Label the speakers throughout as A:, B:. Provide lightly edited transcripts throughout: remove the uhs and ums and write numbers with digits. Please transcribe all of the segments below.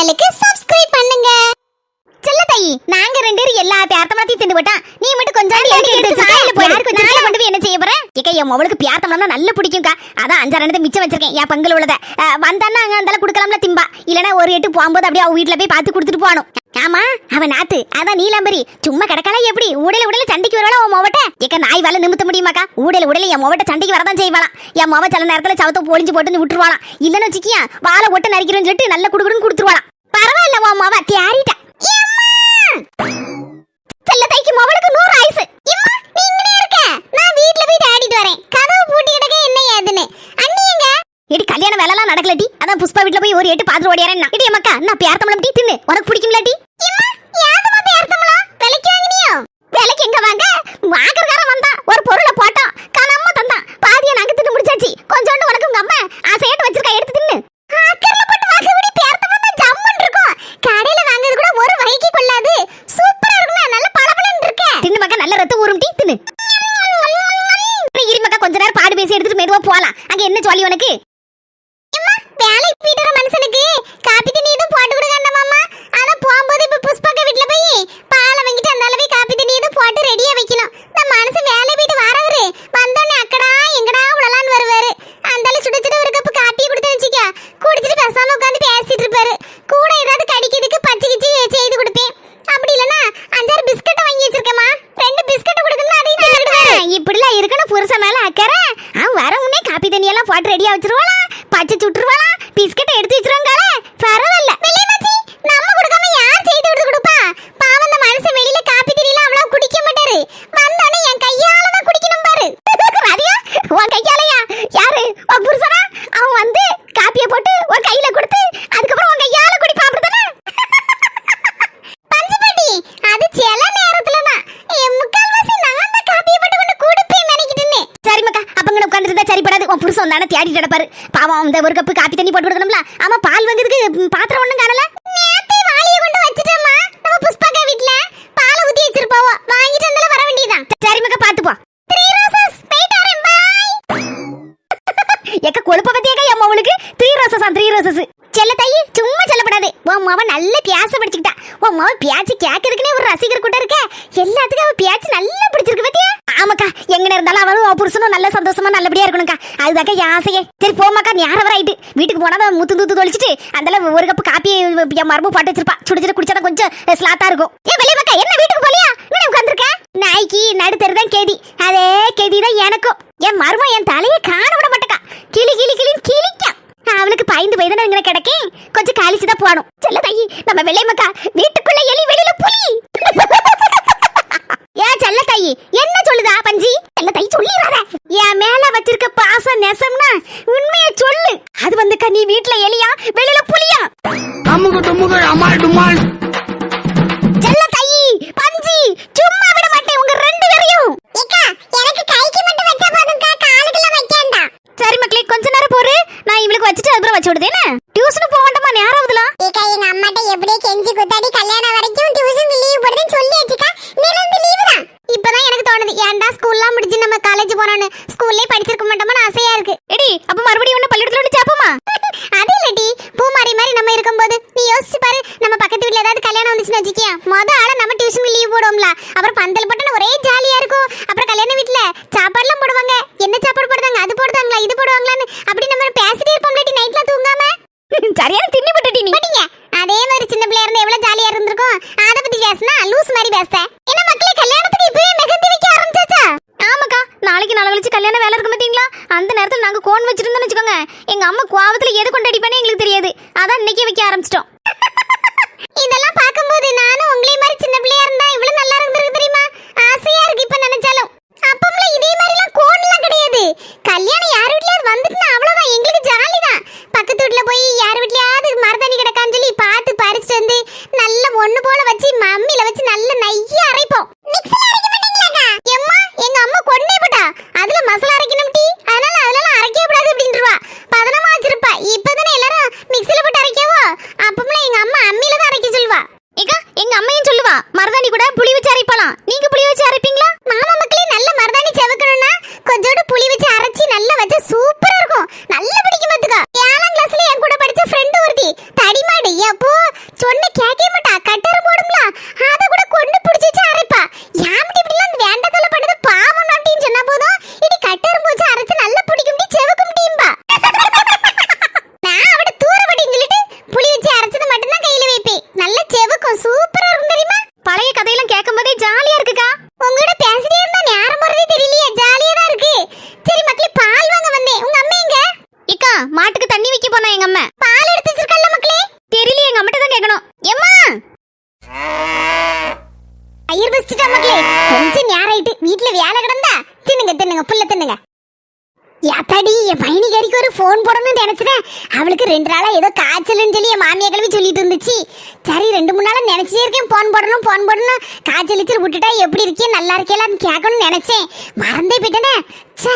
A: சேனலுக்கு சப்ஸ்கிரைப் பண்ணுங்க. செல்ல தாயி, நாங்க ரெண்டு பேரும் எல்லா பியார்த்தமலத்தையும் தின்னு போட்டா, நீ மட்டும் கொஞ்சம் எடுத்து சாயில போய் நாளை கொண்டு போய் என்ன செய்ய போற? ஏக்கா என் மவளுக்கு பியார்த்தமலம்னா நல்ல பிடிக்கும்க்கா. அதான் 5 6 மிச்சம் வச்சிருக்கேன் என் பங்குல உள்ளத. வந்தான்னா அங்க அந்தால குடுக்கலாம்ல திம்பா. இல்லனா ஒரு எட்டு போகும்போது அப்படியே அவ வீட்ல போய் பார்த்து கொடுத்துட்டு போகணும். ஆமா அவ நாத்து அதான் நீலாம்பரி சும்மா கிடக்கலாம். எப்படி உடல சண்டைக்கு வரலாம் உன் மொவட்ட? ஏக்கா நாய் வேலை நிமித்த முடியுமாக்கா? உடல என் மொவட்ட சண்டைக்கு வரதான் செய்வாளாம். என் மொவ சில நேரத்துல சவத்தை பொழிஞ்சு போட்டு விட்டுருவாளாம். இல்லன்னு வச்சுக்கியா வாழை ஒட்ட நரிக்கிறேன்னு சொல்லிட்டு நல்ல குடுக்குன்னு கொடுத்துருவாளாம். பரவாயில்ல உன் மொவ தியாரிட்டா. செல்ல தைக்கு மொவளுக்கு 100 ஆயுசு. இம்மா நீ இங்கனே இருக்க, நான் வீட்ல போய் ஆடிட்டு வரேன். கதவு பூட்டி கிடக்க என்ன ஏதுன்னு. அண்ணி எங்க? ஏடி கல்யாண வேலைலாம் நடக்கலடி. அதான் புஷ்பா வீட்ல போய் ஒரு எட்டு பாத்து ஓடியாரேன்னா. ஏடி அம்மா நான் பியார்த்தமலம் டீ தின்னு உனக்கு பிடிக்கும்லடி? இம்மா யாதமா பியார்த்தமலம் விலைக்கு வாங்குனியோ? விலைக்கு எங்க வாங்க? வாங்குறகாரன் வந்தான், ஒரு பொருளை போட்டான், காணாம தந்தான். பாதியை நாங்க தின்னு முடிச்சாச்சு. கொஞ்சோண்டு உனக்கு உங்க அம்மா ஆசையாட்டு வச்சிருக்கா, எடுத்து தின்னு. ஆக்கர்ல போட்டு வாங்க விடி பியார்த்தமலம் தான் ஜம்முன்னு இருக்கும். கடையில வாங்குறது கூட ஒரு வகைக்கு கொள்ளாது. சூப்பரா இருக்குமே, நல்ல பளபளன்னு இருக்கு. தின்னு மக்கா நல்ல ரத்த ஊரும் டீ தின்னு. இரு மக்கா கொஞ்ச நேரம் பாடு பேசி எடுத்துட்டு மெதுவா போலாம். அங்க என்ன சொல்லி உனக்கு? அம்மா வேலைக்கு போயிட்டு வர மனுஷனுக்கு காப்பி தண்ணி எதுவும் போட்டு கொடுங்க மாமா. ஆனா போகும்போது இப்ப புஷ்பாக்க வீட்ல போய் பாலை வாங்கிட்டு அந்த அளவே காப்பி தண்ணி எதுவும் போட்டு ரெடியா வைக்கணும். இந்த மனுஷன் வேலை போயிட்டு வரவரு வந்தோடனே அக்கடா எங்கடா உடலான்னு வருவாரு. அந்த சுட சுட ஒரு கப்பு காப்பியை கொடுத்து வச்சுக்க, குடிச்சிட்டு பேசாம உட்காந்து பேசிட்டு இருப்பாரு. கூட ஏதாவது கடிக்கிறதுக்கு பச்சை கிச்சி செய்து கொடுப்பேன். அப்படி இல்லனா 5 6 பிஸ்கட் வாங்கி வச்சிருக்கேமா, 2 பிஸ்கட் கொடுக்கணும். அதையும் தின்னுடுவாரு. இப்படிலாம் இருக்கணும் புருஷன் மேல அக்கறை. அவன் வர முன்னே காப்பி தண்ணி எல்லாம் போட்டு ரெடியா வச்சிருவாளா, பச்சை சுட்டுருவாளா, பிஸ்கட் எடுத்து வச்சிருவாங்களே. பரவாயில்ல வெளியமாச்சி, நம்ம கொடுக்காம யார் செய்து எடுத்து கொடுப்பா? பாவம் அந்த மனுஷன் வெளியில காப்பி தண்ணிலாம் அவ்வளவு குடிக்க மாட்டாரு. வந்தானே என் கையால தான் குடிக்கணும் பாரு. ராதியா உன் கையாலயா? யாரு உன் புருஷனா? அவன் வந்து காப்பியை போட்டு உன் கையில கொடுத்து அதுக்கப்புறம் உன் கையால குடிப்பா, அப்படிதானே? பஞ்சுபாட்டி அது சில நேரத்துல தான் முக்கால்வாசி நான் தான் காப்பியை போட்டு கொண்டு குடிப்பேன் நினைக்கிட்டேன்னு. சரி மக்கா அப்பங்க உட்கார்ந்து இருந்தா சரிப்படாது. உன் புருஷன் தானே தேடிட்டு கிடப்பாரு. பாவம் அந்த ஒரு கப்பு காப்பி தண்ணி போட்டு கொடுக்கணும்ல. ஆமா பால் வாங்குறதுக்கு பாத்திரம் ஒண்ணும் காணல. நேத்தே வாளியை கொண்டு வச்சிட்டேம்மா. நம்ம புஷ்பாக்கா வீட்ல பால் ஊத்தி வச்சிருப்பாவோ, வாங்கிட்டு வந்தால வர வேண்டியதான். சரி மக்கா பாத்து போ. 3 ரோசஸ் போயிட்டு வரேன் பை. ஏக்க கொழுப்ப பத்தியேக்கா என் மவளுக்கு 3 ரோசஸா? 3 ரோசஸ் செல்ல தாயி சும்மா சொல்லப்படாது. உன் மவ நல்ல பியாச படிச்சுக்கிட்டா. உன் மவ பியாச்சு கேட்கறதுக்குனே ஒரு ரசிகர் கூட்டம் இருக்க. எல்லாத்துக்கும் அவ பியாச்சு நல்லா பிடிச்சிருக்கு பத்தியா? ஆமாக்கா எங்க இருந்தாலும் அவளும் புருஷனும் நல்ல சந்தோஷமா நல்லபடியா இருக்கணும்க்கா. அதுதாக்கா என் ஆசையே. சரி போமாக்கா நீ யார வர ஆயிட்டு வீட்டுக்கு போனா முத்து தூத்து தொளிச்சிட்டு அந்த ஒரு கப்பு காப்பி என் மரபு போட்டு வச்சிருப்பா. சுடிச்சிட்டு குடிச்சா கொஞ்சம் ஸ்லாத்தா இருக்கும். ஏ வெளிய மக்கா என்ன வீட்டுக்கு போலியா? இன்னும் உட்கார்ந்திருக்க. நாய்க்கு நடுத்தருதான் கேதி, அதே கேதி தான் எனக்கும். என் மரும என் தலையை காண விட மாட்டேக்கா. கிளி கிளி கிளின்னு கிளிக்கா. அவளுக்கு பயந்து பயந்து இங்க கிடக்கேன். கொஞ்சம் காலிச்சுதான் போகணும். செல்ல தாயி நம்ம வெள்ளை மக்கா வீட்டுக்குள்ள எலி வெளியில புலி. ஏன் செல்ல தாயி என்ன சொல்லுதா பஞ்சி? செல்ல தாயி சொல்லிடாத. என் மேல வச்சிருக்க பாசம் நெசம்னா உண்மையை சொல்லு. அது வந்துக்கா நீ வீட்டுல எலியா வெளியில புலியா? செல்ல தாயி பஞ்சி சும்மா விட மாட்டேன் உங்க 2 பேரையும். ஏக்கா எனக்கு கைக்கு மட்டும் வச்சா போதும்க்கா, காலுக்குள்ள வைக்கேண்டா. சரி மக்களே கொஞ்ச நேரம் போறு, நான் இவளுக்கு வச்சிட்டு அப்புறம் வச்சு விடுதேனே. டியூஷன் போக வேண்டாமா? நேராவதுலாம் ஏக்கா எங்க அம்மாட்ட எப்படியே கெஞ்சி குத்தாடி கல்யாணம் வரைக்கும் டியூஷன் லீவ் போடுறேன்னு சொல்லி வச்சுக்கா. நிலந்து லீவு தான். இப்பதான் எனக்கு தோணுது ஏன்டா ஸ்கூல்லாம் முடிச்சு நம்ம காலேஜ் போறோம்னு. ஸ்கூல்லே படிச்சிருக்க மாட்டோம்னு ஆசையா இருக்கு. எடி அப்ப மறுபடியும் ஒண்ணு பள்ளிக்கூடத்துல வந்து சாப்போமா? அது இல்லடி பூமாரி மாதிரி நம்ம இருக்கும்போது நீ யோசிச்சு பாரு. நம்ம பக்கத்து வீட்ல ஏதாவது கல்யாணம் வந்துச்சுன்னு வச்சுக்கியா, முத ஆள நம்ம டியூஷன் லீவ் போடுவோம்ல. அப்புறம் பந்தல் போட்டா ஒரே ஜாலியா இருக்கும். அப்புறம் கல்யாண வீட்ல சாப்பாடுலாம் போடுவாங்க. என்ன சாப்பாடு போடுறாங்க, அது போடுறாங்களா இது போடுவாங்களான்னு அப்படி நம்ம பேசிட்டே இருப்போம்ல நைட்லாம் தூங்காம. சரியான திண்ணி பட்டுட்டி நீ பட்டிங்க. அதே மாதிரி சின்ன பிள்ளையா இருந்தா எவ்வளவு ஜாலியா இருந்திருக்கும். அத பத்தி பேசினா லூஸ் மாதிரி பேச. என்ன மக்களே கல்யாணத்துக்கு இப்பவே மெகந்தி வைக்க ஆரம்பிச்சாச்சா? ஆமாக்கா நாளைக்கு நாளை கழிச்சு கல்யாண வேலை இருக்கு பாத்தீங்களா? அந்த நேரத்துல நாங்க கோன் வச்சிருந்தோம்னு வச்சுக்கோங்க. எங்க அம்மா கோவத்துல எது கொண்டு அடிப்பானே எங்களுக்கு தெரியாது. அதான் இன்னைக்கே வைக்க ஆரம்பிச்சிட்டோம். இதெல்லாம் பாக்கும்போது நானும் உங்களே மாதிரி சின்ன பிள்ளையா இருந்தா இவ்வளவு நல்லா இருந்திருக்கு தெரியுமா? ஆசையா இருக்கு இப்ப நினைச்சாலும். அப்பம்ல இதே மாதிரி எல்லாம் கோன்லாம் கிடையாது. கல்யாணம் யார் வீட்லயாவது வந்துட்டுனா அவ்வளவுதான் எங்களுக்கு ஜாலி தான். பக்கத்து வீட்ல போய் யார் வீட்லயாவது மரதண்ணி கிடக்கான்னு சொல்லி பார்த்து பறிச்சுட்டு வந்து நல்ல ஒண்ணு போல வச்சு மம்மில வச்சு நல்ல நையா அரைப்போம். மிக்ஸில அரைக்க மாட்டீங்களாக்கா? எம்மா எங்க அம்மா கொன்னே போட்டா. அதுல மசாலா அரைக்கணும் டீ, அதனால அதெல்லாம் அரைக்கவே கூடாது அப்படின்றவா. பதனமா வச்சிருப்பா. இப்பதானே எல்லாரும் மிக்ஸில போட்டு அரைக்கவோ. அப்பம்ல எங்க அம்மா அம்மில தான் அரைக்க சொல்லுவா. ஏக்கா எங்க அம்மையும் சொல்லுவா மரதாணி கூட தப்பு இல்ல தின்னுங்க. யாத்தாடி என் மைனிகாரிக்கு ஒரு ஃபோன் போடணும்னு நினைச்சேன். அவளுக்கு 2 நாளா ஏதோ காய்ச்சல்னு சொல்லி என் மாமியா கிளம்பி சொல்லிட்டு இருந்துச்சு. சரி 2-3 நாளா நினைச்சே இருக்கேன் ஃபோன் போடணும். காய்ச்சலிச்சு விட்டுட்டா எப்படி இருக்கே நல்லா இருக்கேலான்னு கேட்கணும்னு நினைச்சேன். மறந்தே போயிட்டேனே. ச்சே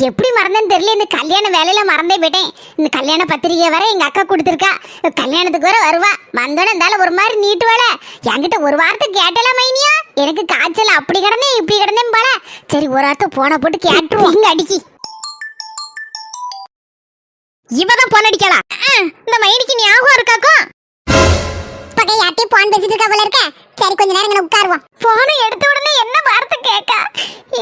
A: எப்படி மறந்தேன்னு தெரியல. இந்த கல்யாண வேலையில மறந்தே போயிட்டேன். இந்த கல்யாண பத்திரிகை வர எங்க அக்கா கொடுத்துருக்கா. கல்யாணத்துக்கு வர வருவா. வந்தோட இருந்தாலும் ஒரு மாதிரி நீட்டுவாள. என்கிட்ட ஒரு வார்த்தை கேட்டலாம் மைனியா, எனக்கு காய்ச்சல் அப்படி கிடந்தேன் இப்படி கிடந்தேன் போல. சரி ஒரு வார்த்தை போன போட்டு கேட்டுருவோம். இங்க அடிக்கி இவதான் போன் அடிக்கலாம். இந்த மைனிக்கு ஞாபகம் இருக்காக்கும் பகை யார்ட்டே போன் பேசிட்டு இருக்கா போல இருக்க. சரி கொஞ்ச நேரம் இங்க உட்காருவோம். போனை எடுத்த உடனே என்ன வார்த்தை கேட்கா.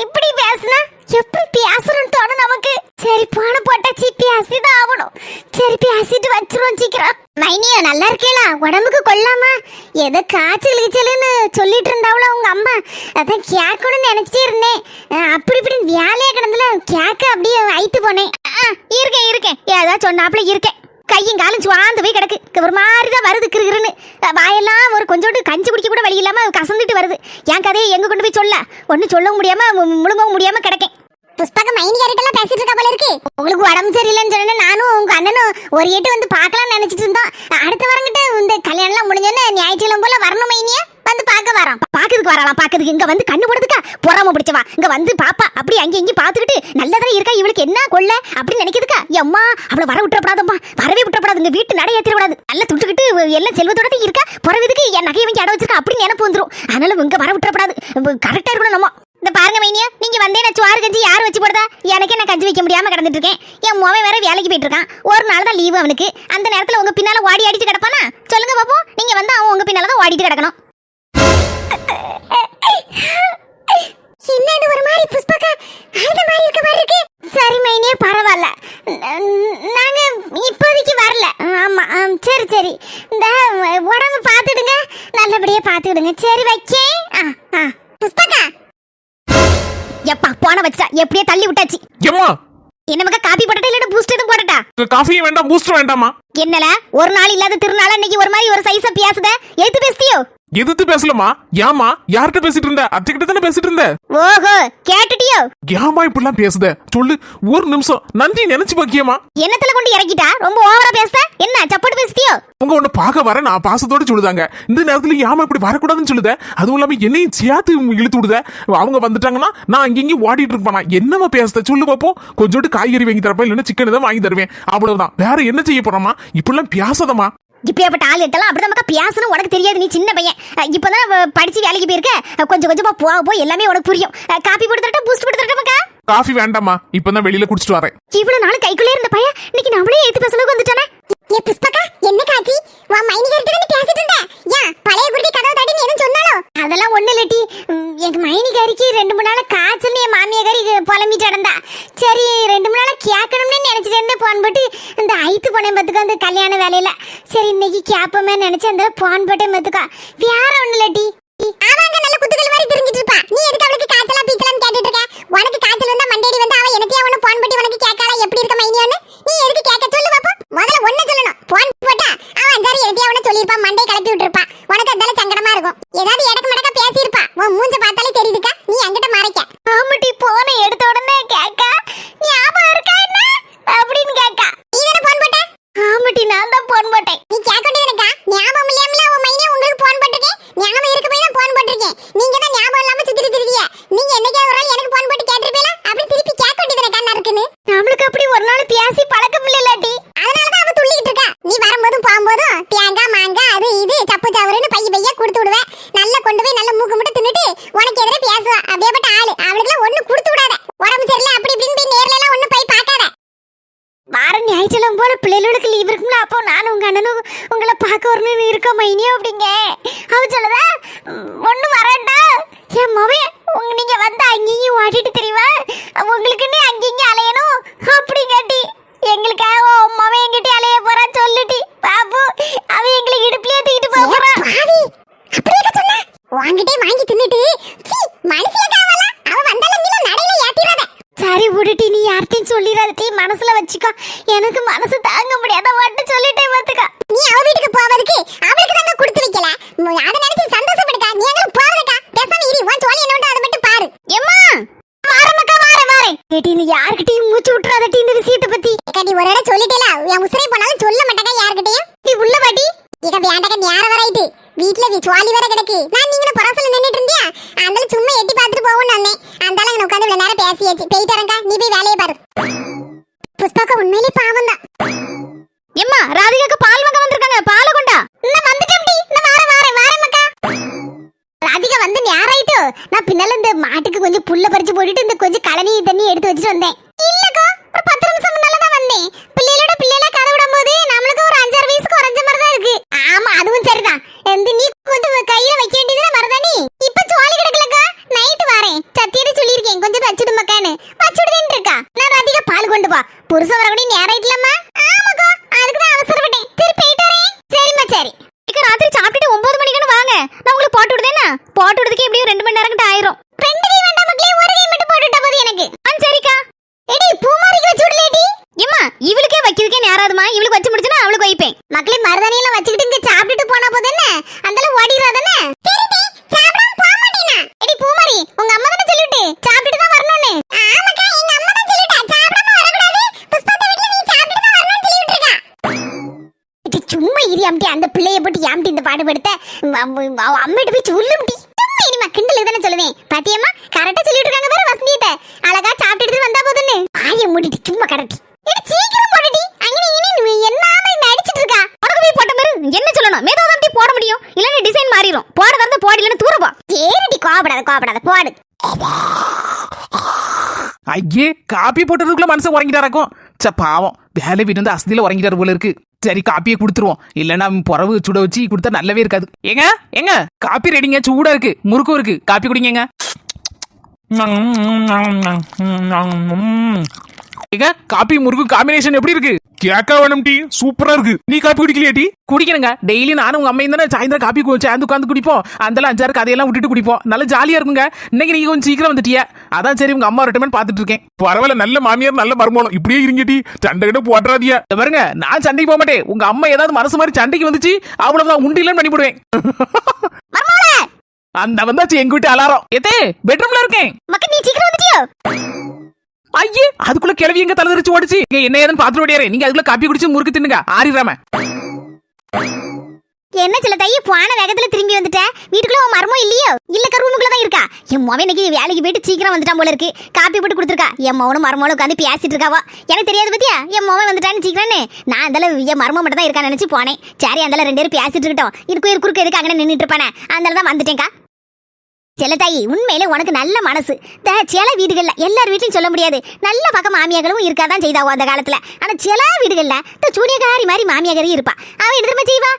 A: இப்படி பேசுனா எப்படி பேசணும்னு தோணும் நமக்கு. சரி போன போட்டாச்சு பேசிதான் ஆகணும். சரி பேசிட்டு வச்சிருவோம் சீக்கிரம். மைனியா நல்லா இருக்கேளா? உடம்புக்கு கொள்ளாமா? ஏதோ காய்ச்சலுன்னு சொல்லிட்டு இருந்தாவளோ உங்க அம்மா. அதான் கேட்கணும்னு நினைச்சிட்டே இருந்தேன். அப்படி இப்படி வேலையா கிடந்துல கேட்க அப்படியே ஐத்து போனேன். இருக்கேன் ஏதாவது சொன்னாப்புல இருக்கேன். கையும் காலும் சுவாந்து போய் கிடக்கு. ஒரு மாதிரி தான் வருது கிருகிருன்னு. வாயெல்லாம் ஒரு கொஞ்சோண்டு கஞ்சி குடிக்க கூட வழி இல்லாம கசந்துட்டு வருது. என் கதையை எங்க கொண்டு போய் சொல்ல ஒன்னும் சொல்லவும் முடியாம முழுங்கவும் முடியாம கிடக்கேன். புஷ்பாக்க மைனிகாரிட்டெல்லாம் பேசிட்டு இருக்கா போல இருக்கு. உங்களுக்கு உடம்பு சரியில்லைன்னு சொன்னா நானும் உங்க அண்ணனும் ஒரு ஏட்டு வந்து பார்க்கலாம்னு நினைச்சிட்டு இருந்தோம். அடுத்த வாரங்கிட்ட இந்த கல்யாணம்லாம் முடிஞ்சோன்னு ஞாயிற்றுக்கிழமை போல வரணும் மைனியா. வந்து பார்க்க வரோம். பாக்குறதுக்கு வரலாம். பாக்குறதுக்கு இங்க வந்து கண்ணு போடுறதுக்கா பொறாம பிடிச்சவா. இங்க வந்து பாப்பா அப்படி அங்கே இங்கே பாத்துக்கிட்டு நல்லதா இருக்கா இவளுக்கு என்ன கொள்ள அப்படின்னு நினைக்கிறதுக்கா. அம்மா அவளை வர விட்டுறப்படாதம்மா. வரவே விட்டுறப்படாது. இந்த வீட்டு நடை ஏற்றிடக்கூடாது. நல்லா துட்டுக்கிட்டு எல்லாம் செல்வத்தோட இருக்கா. பிறவிதுக்கு என் நகையை வாங்கி அட வச்சிருக்கா அப்படின்னு நினைப்பு வந்துடும். அதனால இங்க வர விட்டுறப்படாது. கரெக்டா இருக்கணும் நம்ம. இந்த பாருங்க மைனியா, நீங்க வந்தே நான் சோறு கஞ்சி யார் வச்சு போடுதா? எனக்கே நான் கஞ்சி வைக்க முடியாம கிடந்துட்டு இருக்கேன். என் மோவன் வேற வேலைக்கு போயிட்டு இருக்கான். ஒரு நாள் தான் லீவு அவனுக்கு. அந்த நேரத்துல உங்க பின்னால ஓடி ஆடிட்டு கிடப்பானா? சொல்லுங்க பாப்போம். நீங்க வந்து அவன் உங்க பின்னால தான் ஓடிட்டு கிடக்கணும். என்னது ஒரு மாதிரி புஷ்பக்கா அழுத மாதிரி இருக்க மாதிரி இருக்கு. சரி மைனியே பரவாயில்ல. நாங்க இப்போதைக்கு வரல. ஆமா சரி இந்த உடம்பு பாத்துடுங்க. நல்லபடியா பாத்துடுங்க. சரி வைக்கேன். புஷ்பக்கா எப்பா போன வச்சா எப்படியே தள்ளி விட்டாச்சு.
B: எம்மா
A: என்ன மக்க காபி போடட்டா இல்ல பூஸ்ட் எதுவும் போடட்டா?
B: காஃபியும் வேண்டாம் பூஸ்ட் வேண்டாமா?
A: என்னல ஒரு நாள் இல்லாத திருநாள் இன்னைக்கு ஒரு மாதிரி ஒரு சைஸா பேசுத. எது பேசியோ?
B: எதிர்த்து பேசலமா? ஏமா யார்கிட்ட பேசிட்டு இருந்த? அத்தைகிட்ட தானே பேசிட்டு இருந்த.
A: ஓஹோ கேட்டுட்டியோ?
B: ஏமா இப்படிலாம் பேசுத? சொல்லு ஒரு நிமிஷம் நன்றி நினைச்சு பாக்கியமா.
A: என்னத்துல கொண்டு இறக்கிட்டா? ரொம்ப ஓவரா பேசுத. என்ன சப்போட்டு பேசிட்டியோ?
B: உங்க ஒண்ணு பார்க்க வர நான் பாசத்தோட சொல்லுதாங்க. இந்த நேரத்துல ஏமா இப்படி வரக்கூடாதுன்னு சொல்லுத. அதுவும் இல்லாம என்னையும் சேர்த்து இழுத்து விடுத. அவங்க வந்துட்டாங்கன்னா நான் அங்கேயும் ஓடிட்டு இருப்பானா. என்னமா பேசுத சொல்லு பாப்போம். கொஞ்சோண்டு காய்கறி வாங்கி தரப்பா இல்லைன்னா சிக்கன் தான் வாங்கி தருவேன். அவ்வளவுதான். வேற என்ன செய்ய போறோமா? இப்படிலாம் பேசாதமா.
A: இப்பேற்பட்ட ஆள் எடுத்தாலும் அப்படிதான் மக்கா பேசணும். உனக்கு தெரியாது, நீ சின்ன பையன். இப்பதான் படிச்சு வேலைக்கு போயிருக்க. கொஞ்சம் கொஞ்சமா போய் எல்லாமே உனக்கு புரியும். காபி போட்டு தரட்டா பூஸ்ட் போட்டு தரட்டா மக்கா?
B: காஃபி வேண்டாமா, இப்பதான் வெளியில குடிச்சிட்டு வரேன்.
A: இவ்வளவு நாள் கைக்குள்ளே இருந்த பையன் இன்னைக்கு நம்மளே ஏத்து பேசலுக்கு வந்துட்டானே. ஏ புஷ்பக்கா என்ன காட்சி? வா மைனிகாரிட்ட தான பேசிட்டு இருந்த. ஏன் பழைய குருடி கதவு தட்டி நீ எதுவும் சொன்னாலோ? அதெல்லாம் ஒண்ணு இல்லட்டி. எங்க மைனிகாரிக்கு 2-3 நாள் காய்ச்சல் என் மாமியாரி புலம்பிட்டு நடந்தா. சரி 2-3 நாள் கேட்கணும்னு நினைச்சிட்டு இருந்தேன். போன் போட்டு இந்த ஐத்து போனேன் பத்துக்கா அந்த கல்யாண வேலையில. சரி இன்னைக்கு கேப்பமே நினைச்சு அந்த போன் போட்டேன் பத்துக்கா. வேற ஒண்ணு இல்லட்டி. ஆமாங்க நல்ல குத்துக்கள் மாதிரி தெரிஞ்சிட்டு இருப்பா. நீ எதுக்கு அவளுக்கு காய்ச்சலா பீச்சலான்னு கேட்டுட்டு இருக்க? உனக்கு காய்ச்சல் வந்தா மண்டேடி வந்து அவ எனக்கே அவன போன் போட்டு உனக்கு கேட்கால எப்படி இருக்க மைனியோன்னு நீ எதுக்கு கேட்க சொல்லு பாப்போம். முதல்ல ஒண்ணு சொல்லணும். போன் போட்டா அவன் அஞ்சாறு எனக்கே அவன சொல்லிருப்பா. மண்டே கலப்பி விட்டுருப்பா. உனக்கு அதால சங்கடமா இருக்கும். ஏதாவது இடக்கு மடக்க பேசியிருப்பா. உன் மூஞ்ச பார்த்தாலே தெரியுதுக்கா. நீ அங்கிட்ட மறைக்க. ஆமாட்டி போனை எடுத்த உடனே கேட்கா ஞாபகம் இருக்கா என்ன அப்படின்னு கேட்கா. நீ தானே போன் போட்ட? ஆமாட்டி நான் தான் போன் போட்டேன். நீ கேட்க வேண்டியதுக்கா ஞாபகம் இல்லாமல அவன் மைனே உங்களுக்கு போன் போட்டுருக்கேன். ஞாபகம் இருக்க போய் தான் போன் போட்டுருக்கேன். நீங்க தான் ஞாபகம் இல்லாம சுத்திட்டு இருக்கீங்க. நீங்க என்னைக்கே ஒரு நாள் எனக்கு போன் போட்டு கேட்டிருப்பீங்களா? அப்படி திருப்பி கேட்க வேண்டியதுக்கா கண்ணா இருக்குன்னு. நம்மளுக்கு அப்படி ஒரு நாள் பேசி பழக்கம் இல்லலாட்டி. அதனால தான் அவ துள்ளிட்டு இருக்கா. நீ வரும்போதும் போகும்போதும் தேங்காய் மாங்காய் அது இது சப்பு சவறுன்னு பைய கொடுத்து விடுவேன். நல்லா கொண்டு போய் நல்ல மூக்கு மட்டும் தின்னுட்டு உனக்கு எதிரே பேசுவா. அப்படியேப்பட்ட ஆளு. அவளுக்குலாம் ஒண்ணு கொடுத்து விடாத. உடம்பு சரியில்லை அப்படி இப்படின்னு போய் நேர்ல எல்லாம் ஒண்ணு போய் பார்க்காத. வார ஞாயிற்றுக்கிழமை போல பிள்ளைகளுக்கு லீவ் இருக்கும்ல. அப்போ நானும் உங்க அண்ணனும் உங்களை பார்க்க வரணும்னு இருக்கோம் மைனியோ அப்படிங்க. அவ சொல்லுதா ஒண்ணு வரேன்டா என் மொபைல் நீங்க வந்து அங்கேயும் ஓட்டிட்டு தெரியுமா உங்களுக்குன்னு அங்கேயும் அலையணும் அப்படி கேட்டி எங்களுக்காக மொபைல் எங்கிட்ட அலைய போறா சொல்லிட்டி பாப்பு. அவ எங்களுக்கு இடுப்புலயே தூக்கிட்டு போறா. அப்படியே சொன்ன வாங்கிட்டே வாங்கி தின்னுட்டு மனசுல அவ வந்தாலும் நீ நடையில ஏத்திராத. சரி விடுட்டி, நீ யார்ட்டையும் சொல்லிடாதீ, மனசுல வச்சுக்கோ. எனக்கு மனசு தாங்க முடியாத மட்டும் சொல்லிட்டே பாத்துக்கா. நீ அவ வீட்டுக்கு போவதுக்கு அவளுக்கு தாங்க கொடுத்து வைக்கல. அத நினைச்சு சந்தோஷப்படுக்கா. நீ அங்க போவதுக்கா பேசாம இரு. உன் சோலி என்ன அதை மட்டும் பாரு. எம்மா வாரமக்கா வார வார வரேன். ஏடி நீ யார்கிட்டயும் மூச்சு விட்டுறாதடி இந்த விஷயத்தை பத்தி. ஏடி ஒரு இடம் சொல்லிட்டேல, என் உசுரை போனாலும் சொல்ல மாட்டேங்க யார்கிட்டயும். நீ உள்ள வாடி. இக வேண்டக நேரம் வரையிட்டு. வீட்ல சுவாலி வேற கிடக்கு. நான் நீங்க பரசல நின்னுட்டு இருந்தியா? அந்தால சும்மா எட்டி பார்த்துட்டு போவோம்னு வந்தேன். அந்தால நான் உட்கார்ந்து இவ்வளவு நேரம் பேசியாச்சு. போயிட்டு வரேங்க. நீ போய் வேலையை பாரு. புஷ்பாக்கா உண்மையிலே பாவம் தான். எம்மா ராதிகாக்கு பால் வாங்க வந்திருக்காங்க. பால் கொண்டா. நான் வந்துட்டேன்டி. நான் வாரேன் மக்கா. ராதிகா வந்து நேராயிட்டு. நான் பின்னால இந்த மாட்டுக்கு கொஞ்சம் புல்ல பறிச்சு போட்டுட்டு இந்த கொஞ்சம் கழனி தண்ணி எடுத்து வச்சிட்டு வந்தேன். இல்லக்கா ஒரு 10 நிமிஷம் முன்னால தான் வந்தேன். பிள்ளைகள கதை விடும்போது நம்மளுக்கு ஒரு 5-6 வயசு குறைஞ்ச மாதிரி தான் இருக்கு. ஆமா அதுவும் சரிதான். நீ கொஞ்சம் கையில வைக்க வேண்டியதுல மறதானி. இப்ப சோலி கிடக்கலக்கா. நைட் வரேன். சத்தியடி சொல்லியிருக்கேன் கொஞ்சம் வச்சுடு மக்கான்னு. வச்சுடுதேன் இருக்கா. நான் ராதிகா பால் கொண்டு போ. புருஷன் வரக்கூடிய நேரம் ஆயிட்டலம்மா. ஆமாக்கா அதுக்கு தான் அவசரப்பட்டேன். சரி போயிட்டு வரேன். சரிம்மா சரி. இக்க ராத்திரி சாப்பிட்டுட்டு 9 மணிக்குன்னு வாங்க. நான் உங்களுக்கு போட்டு விடுதேனா. போட்டு விடுறதுக்கு எப்படியும் 2 மணி நேரம் கிட்ட ஆயிரும். 2 கை வேண்டாம் மக்களே, ஒரு கை மட்டும் போட்டுட்டா போதும் எனக்கு. சரிக்கா. எடி பூமாரிக்கு வச்சு விடலேடி. ஏம்மா இவளுக்கே வைக்கிறதுக்கே நேராதுமா. இவளுக்கு வச்சு முடிச்சனா அவளுக்கு வைப்பேன். மக்களே மருதாணி எல்லாம் வச்சிட்டு இங்க சாப்பிட்டுட்டு போனா போதுன்னு அந்தல ஓடிராதனே. சரிடி சாப்பிடாம போக மாட்டேனா. எடி பூமாரி உங்க அம்மா தான சொல்லிட்டு சாப்பிட்டுட்டு தான் வரணும்னு. ஆமாக்கா எங்க அம்மா தான் சொல்லிட்டா சாப்பிடாம வரக்கூடாது. புஷ்பாத்த வீட்ல நீ சாப்பிட்டுட்டு தான் வரணும்னு சொல்லிட்டு இருக்கா. இது சும்மா இரியாம்டி அந்த பிள்ளைய போட்டு யாம்டி இந்த பாடுபடுத்த. அம்மிட்ட போய் சொல்லும்டி. சும்மா இனிமா கிண்டலுக்கு தானே சொல்லுவேன். பாத்தியம்மா கரெக்டா சொல்லிட்டு இருக்காங்க பாரு வசந்தியத்தை. அழகா சாப்பிட்டுட்டு வந்தா போதுன்னு. வாயை மூடிட்டு சும்மா கரெக்ட். இது சீக்கிரம் போடுடி. அங்கனே இனி என்னாம நடிச்சிட்டு இருக்கா. உனக்கு போய் போட்ட பாரு. என்ன சொல்லணும்? மேதா தான் போட முடியும். இல்லனா டிசைன் மாறிரும். போட வரத போடி இல்லனா தூர போ. சரிடி கோபப்படாத போடு.
B: ஐயே காப்பி போட்டதுக்குள்ள மனசு உறங்கிட்டாராக்கும். ச பாவம் வேலை வீட்டு வந்து அசதியில உறங்கிட்டாரு போல இருக்கு. சரி காப்பியை கொடுத்துருவோம். இல்லன்னா புறவு சுட வச்சு கொடுத்தா நல்லாவே இருக்காது. ஏங்க காப்பி ரெடிங்க. சூடா இருக்கு, முறுக்கும் இருக்கு. காப்பி குடிங்க. காப்பி முறுக்கு காம்பினேஷன் எப்படி இருக்கு? கேக்க வேணும் டீ. சூப்பரா இருக்கு. நீ காப்பி குடிக்கலையா டீ? குடிக்கிறேங்க. டெய்லி நானும் உங்க அம்மையும் தானே சாயந்தரம் காப்பி சேர்ந்து உட்காந்து குடிப்போம். அதெல்லாம் 5-6 கதையெல்லாம் விட்டுட்டு குடிப்போம். நல்லா ஜாலியா இருக்குங்க. இன்னைக்கு நீங்க கொஞ்சம் சீக்கிரம் வந்துட்டியா? அதான் சரி உங்க அம்மா ரெட்டமெண்ட் பாத்துட்டு இருக்கேன். பரவாயில்ல, நல்ல மாமியார் நல்ல மருமகளும். இப்படியே இருங்க டீ. சண்டை கிட்ட போட்டுறாதியா. பாருங்க நான் சண்டைக்கு போக மாட்டேன். உங்க அம்மா ஏதாவது மனசு மாதிரி சண்டைக்கு வந்துச்சு அவ்வளவுதான் உண்டிலன்னு பண்ணி போடுவேன். அந்த வந்தாச்சு எங்க வீட்டு அலாரம். எதே பெட்ரூம்ல இருக்கேன்.
A: மக்கா நீ சீக்கிரம் வந்துட்டியோ?
B: ஐயே அதுக்குள்ள கிளவி எங்க தலை தெரிச்சு ஓடிச்சு. என்ன ஏதுன்னு பாத்துட்டு ஓடியாரே. நீங்க அதுக்குள்ள காப்பி குடிச்சு முறுக்கு தின்னுங்க. ஆறிராம.
A: என்ன சில தைய போன வேகத்துல திரும்பி வந்துட்டேன். வீட்டுக்குள்ள உன் மரமும் இல்லையோ? இல்ல ரூமுக்குள்ள தான் இருக்கா. என் மொவன் இன்னைக்கு வேலைக்கு போயிட்டு சீக்கிரம் வந்துட்டான் போல இருக்கு. காப்பி போட்டு கொடுத்துருக்கா. என் மவனும் மரமோளும் உட்காந்து பேசிட்டு இருக்காவோ. எனக்கு தெரியாது பத்தியா என் மொவன் வந்துட்டான்னு சீக்கிரம்னு. நான் அந்த என் மரம மட்டும் தான் இருக்கான்னு நினைச்சு போனேன். சரி அந்த 2 பேரும் பேசிட்டு இருக்கட்டும். குறுக்கு எதுக்கு அங்கே நின்றுட்டு இருப்பானே. அதனால தான் வந்துட்டேன்க்கா. செல்லத்தாயி உண்மையிலே உனக்கு நல்ல மனசு. சில வீடுகள்ல எல்லார் வீட்லயும் சொல்ல முடியாது. நல்ல பக்கம் மாமியார்களும் இருக்காதான் செய்தாவோ அந்த காலத்துல. ஆனா சில வீடுகள்ல சூனியக்காரி மாதிரி மாமியாகரி இருப்பா. அவன் எடுத்துமா செய்வா.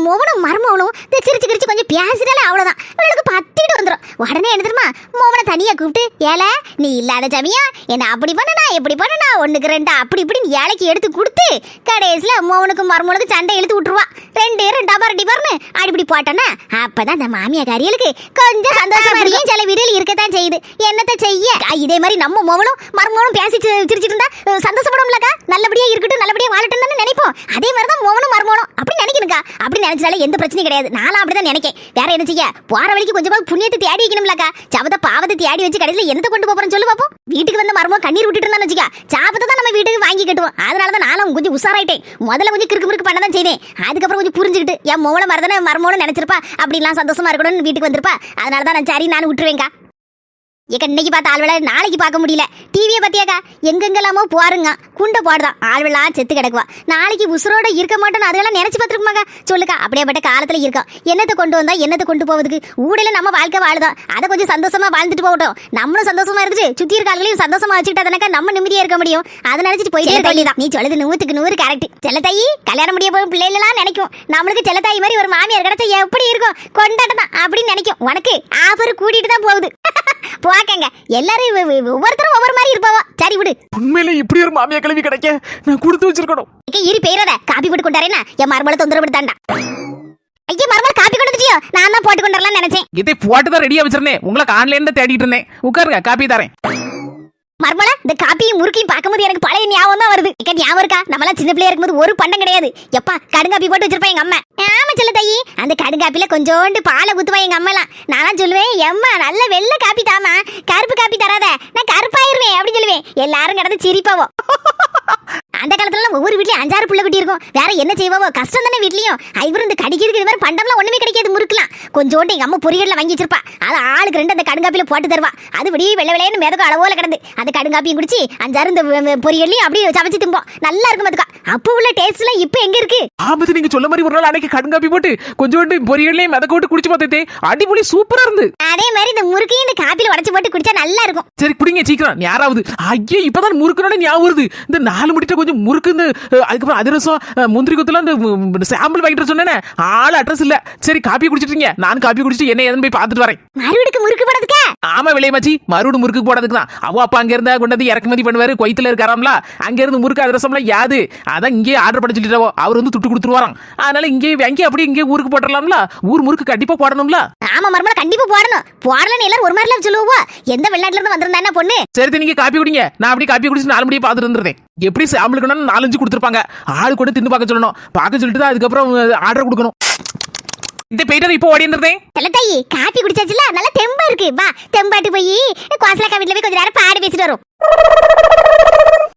A: மோவனும் மருமவனும் சிரிச்சு கொஞ்சம் பேசிட்டாலே அவ்வளவுதான். இவளுக்கு பத்திட்டு வந்துடும். உடனே எடுத்துருமா மோவனை தனியா கூப்பிட்டு ஏல நீ இல்லாத ஜமியா என்ன அப்படி பண்ணனா எப்படி பண்ணனா 1க்கு 2 அப்படி இப்படின்னு ஏழைக்கு எடுத்து கொடுத்து கடைசியில மோவனுக்கும் மருமவனுக்கு சண்டை இழுத்து விட்டுருவா. 2 டபார்னு அடிப்படி போட்டோன்னா அப்பதான் அந்த மாமியாக்காரிகளுக்கு கொஞ்சம் சந்தோஷம். சில வீடுகள் இருக்கத்தான் செய்யுது. என்னத்த செய்ய. இதே மாதிரி நம்ம மோவனும் மருமவனும் பேசி சிரிச்சிட்டு இருந்தா சந்தோஷப்படும்லக்கா. நல்லபடியா இருக்கட்டும் நல்லபடியா வாழட்டும் நினைப்போம். அதே மாதிரிதான் மோவனும் மருமவனும் அப்படி நினைக்கணுக்கா. அப்படி நினைச்சாலே எந்த பிரச்சனையும் கிடையாது. நானும் அப்படிதான் நினைக்கேன். வேற என்ன செய்ய? போற வழிக்கு கொஞ்சமா புண்ணியத்தை தேடி வைக்கணும்லக்கா. சபத பாவத்தை தேடி வச்சு கடைசியில என்னத்தை கொண்டு போறோம்னு சொல்லு பாப்போம். வீட்டுக்கு வந்து மருமவன் கண்ணீர் விட்டுட்டு இருந்தான்னு வச்சுக்கா. சாபத்தை தான் நம்ம வீட்டுக்கு வாங்கி கட்டுவோம். அதனாலதான் நானும் கொஞ்சம் உஷாராயிட்டேன். முதல்ல கொஞ்சம் கிறுக்கு பண்ணதான் செய்தேன். அதுக்கப்புறம் கொஞ்சம் புரிஞ்சுக்கிட்டு என் மோவன மருதான மருமவனும் நினைச்சிருப்பா. அப்படிலாம் சந்தோஷமா இருக்கணும்னு வீட்டுக்கு வந்திருப்பா. அதனாலதான் நான் சரி நான் விட்டுருவேங்கா. ஏக்க இன்னைக்கு பார்த்த ஆள்வேளை நாளைக்கு பார்க்க முடியல. டிவியை பத்தியாக்கா எங்கெங்கெல்லாமோ போருங்க குண்டை போடுதான். ஆள்வெல்லாம் செத்து கிடக்குவா. நாளைக்கு உசுரோட இருக்க மாட்டோம். அதெல்லாம் நினைச்சு பார்த்துருக்குமாக்கா. சொல்லுக்கா அப்படியேப்பட்ட காலத்துல இருக்கோம். என்னத்தை கொண்டு வந்தா என்னத்தை கொண்டு போவதுக்கு. ஊடல நம்ம வாழ்க்கை வாழுதோம். அதை கொஞ்சம் சந்தோஷமா வாழ்ந்துட்டு போகட்டும். நம்மளும் சந்தோஷமா இருந்துச்சு சுத்தி இருக்க ஆளுகளையும் சந்தோஷமா வச்சுக்கிட்டாதானக்கா நம்ம நிம்மதியா இருக்க முடியும். அதை நினைச்சிட்டு போயிட்டே தள்ளிதான். நீ சொல்லுது 100க்கு 100 கரெக்ட். செல்லத்தாயி கல்யாணம் முடிய போகும் பிள்ளைலாம் நினைக்கும் நம்மளுக்கு செல்லத்தாயி மாதிரி ஒரு மாமியார் கிடைச்சா எப்படி இருக்கும் கொண்டாட்டம் தான் அப்படின்னு நினைக்கும். உனக்கு ஆஃபர் கூட்டிட்டு தான் போகுது. போக்கங்க எல்லாரும் ஒவ்வொருத்தரும் ஒவ்வொரு மாதிரி இருப்பாவோ. சரி விடு.
B: உண்மையில இப்படி ஒரு மாமியா கிளவி கிடைக்க நான் கொடுத்து வச்சிருக்கணும்.
A: இரு பெயரத காப்பி போட்டு கொண்டாரேனா என் மருமகளை தொந்தரவு தாண்டா. ஐயா மருமலை காப்பி கொடுத்துட்டியோ? நான் தான் போட்டு கொண்டாரலாம் நினைச்சேன்.
B: இதை போட்டு தான் ரெடியா வச்சிருந்தேன். உங்களை ஆன்லைன்ல தேடிட்டு இருந்தேன். உட்காருங்க காப்பி தரேன்.
A: மர்மலா இந்த காப்பியும் முறுக்கையும் பார்க்கும்போது எனக்கு பழைய ஞாபகம் தான் வருது. எக்க ஞாபகம் இருக்கா? நம்மளாம் சின்ன பிள்ளையா இருக்கும்போது ஒரு பண்டம் கிடையாது. எப்பா கடுங்காப்பி போட்டு வச்சிருப்பா எங்க அம்மா. ஆமா சொல்ல தாயி, அந்த கடுங்காப்பில கொஞ்சோண்டு பாலை ஊத்துவா எங்க அம்மாலாம். நான்லாம் சொல்லுவேன், எம்மா நல்ல வெள்ளை காப்பி தாமா, கருப்பு காப்பி தராத, நான் கருப்பாயிருவேன் அப்படின்னு சொல்லுவேன். எல்லாரும் கிடந்து சிரிப்பாவோ. அந்த காலத்துல ஒவ்வொரு வீட்லயும் 5-6 புள்ள குட்டி இருக்கும். வேற என்ன செய்வாவோ, கஷ்டம் தானே வீட்லயும். ஐவரும் இந்த கடிக்கிறதுக்கு இது மாதிரி பண்டம்லாம் ஒண்ணுமே கிடைக்காது. முறுக்கலாம் கொஞ்சோண்டு எங்க அம்மா பொரியல்ல வாங்கி வச்சிருப்பா. அது ஆளுக்கு 2 அந்த கடுங்காப்பில போட்டு தருவா. அது விடிய வெள்ளை வெள்ளையன்னு மேதக்கும் அளவோல கிடந்து அந்த கடுங்காப்பியும் குடிச்சு 5-6 இந்த பொரியல்லையும் அப்படியே சமைச்சு திம்போம். நல்லா இருக்கும் அதுக்கா. அப்போ உள்ள டேஸ்ட் எல்லாம் இப்ப எங்க இருக்கு?
B: ஆபத்து நீங்க சொல்ல மாதிரி ஒரு நாள் அன்னைக்கு கடுங்காப்பி போட்டு கொஞ்சோண்டு பொரியல்லையும் மிதக்க விட்டு குடிச்சு பார்த்தே, அடிப்பொலி சூப்பரா இருந்து.
A: அதே மாதிரி இந்த முறுக்கையும் இந்த காப்பில உடைச்சு போட்டு குடிச்சா நல்லா இருக்கும்.
B: சரி குடிங்க சீக்கிரம். யாராவது ஐயே இப்பதான் முறுக்குனோட ஞாபகம் வருது. இந்த 4 முடிட்ட கொஞ்சம் முறுக்கு, இந்த அதுக்கப்புறம் அதிரசம் முந்திரி கொத்தெல்லாம் இந்த சாம்பிள் வாங்கிட்டு சொன்னேனே, ஆள் அட்ரஸ் இல்ல. சரி காப்பி குடிச்சிட்டீங்க, நான் காப்பி குடிச்சிட்டு என்ன ஏதுன்னு போய் பார்த்துட்டு வரேன்.
A: மறுபடிக்கு முறுக்கு போடுறதுக்கா?
B: ஆமா விளையமாச்சி, மறுபடியும் முறுக்கு போடுறதுக்கு தான். அவ அப்பா அங்க இருந்தா கொண்டு வந்து இறக்குமதி பண்ணுவாரு, கொய்த்துல இருக்காராம்ல, அங்க இருந்து முறுக்கு அதிரசம்லாம் யாது, அதான் இங்கே ஆர்டர் பண்ண சொல்லிட்டாவோ. அவர் வந்து துட்டு கொடுத்துருவாராம். அதனால இங்கே வாங்கி அப்படியே இங்கே ஊருக்கு போட்டுடலாம்ல. ஊர் முறுக்கு கண்டிப்பா போடணும்ல.
A: ஆமா மர்மலா கண்டிப்பா போடணும். போடலன்னு எல்லாரும் ஒரு மாதிரில சொல்லுவோம். எந்த வெளிநாட்டுல இருந்து வந்திருந்தா என்ன பொண்ணு?
B: சரி நீங்க காப்பி குடிங்க, நான் அப்படியே காப்பி குடிச்சு 4 மணியை பார்த்துட்டு இருந்தேன். எப்படி சாம்பிளுக்கு 4-5 கொடுத்துருப்பாங்க. ஆளு கூட தின்னு பார்க்க சொல்லணும். பார்க்க சொல்லிட்டு தான் அதுக்கப்புறம் ஆர்டர் கொடுக்கணும். இந்த பெயிட்டர் இப்போ ஓடி இருந்தேன்.
A: தாயி காப்பி குடிச்சாச்சுல, நல்லா தெம்பா இருக்கு. வா தெம்பாட்டு போய் கோசலக்கா வீட்டுல போய் கொஞ்ச நேரம் பாடி பேசிட்டு வரும்.